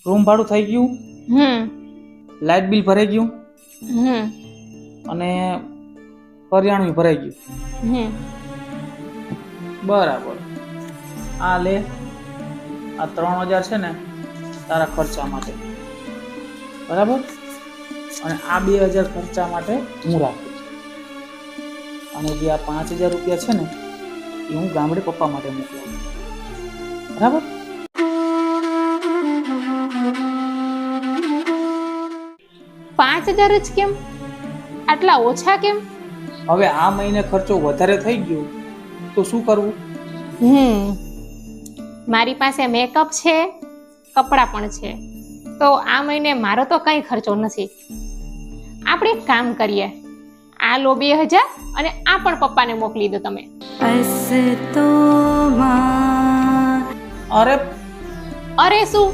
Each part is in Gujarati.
રૂમ ભાડું થઈ ગયું, લાઇટ બિલ ભરાઈ ગયું અને કરિયાણું ભરાઈ ગયું. બરાબર. આ લે, આ 3000 છે ને તારા ખર્ચા માટે, બરાબર. અને આ 2000 ખર્ચા માટે હું રાખું છું. અને જે આ 5000 રૂપિયા છે ને એ હું ગામડે પપ્પા માટે મોકલાવું, બરાબર. 5000 જ કેમ? આટલા ઓછા કેમ? હવે આ મહિને ખર્ચો વધારે થઈ ગયો તો શું કરવું? મારી પાસે મેકઅપ છે, કપડાં પણ છે, તો આ મહિને મારો તો કંઈ ખર્ચો નથી. આપણે એક કામ કરીએ, આ લો 2000 અને આ પણ પપ્પાને મોકલી દો તમે. અરે અરે શું,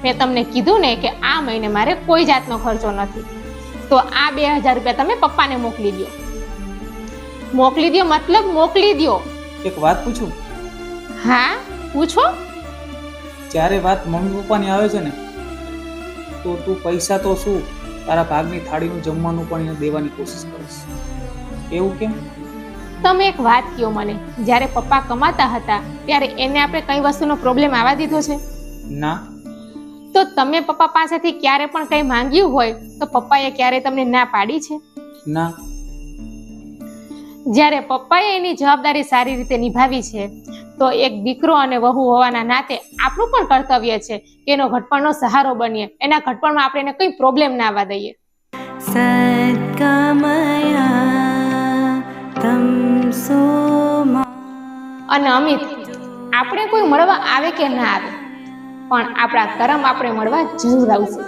મેં તમને કીધું ને કે આ મહિને મારે કોઈ જાતનો ખર્ચો નથી, તો આ 2000 રૂપિયા તમે પપ્પાને મોકલી દો. મોકલી દો મતલબ મોકલી દો. એક વાત પૂછું? હા પૂછો. જ્યારે વાત મમ્મી પપ્પાની આવે છે ને તો તું પૈસા તો શું, તારા ભાગની થાળીનું જમવાનું પણ એને દેવાની કોશિશ કરીશ. એવું કેમ? તમે એક વાત કહો મને, જ્યારે પપ્પા કમાતા હતા ત્યારે એને આપણે કઈ વસ્તુનો પ્રોબ્લેમ આવવા દીધો છે? ના. તો તમે પપ્પા પાસેથી ક્યારે પણ કંઈ માંગ્યું હોય તો પપ્પાએ ક્યારે તમને ના પાડી છે? ના. જ્યારે પપ્પાએ એની જવાબદારી સારી રીતે નિભાવી છે તો એક દીકરો અને વહુ હોવાના નાતે આપણું પણ કર્તવ્ય છે કે એનો ઘડપણનો સહારો બનીએ, એના ઘડપણમાં આપણે એને કંઈ પ્રોબ્લેમ ના આવવા દઈએ. અને અમિત, આપણે કોઈ મળવા આવે કે ના આવે પણ આપણા કરમ આપણે મળવા જરૂર આવશે.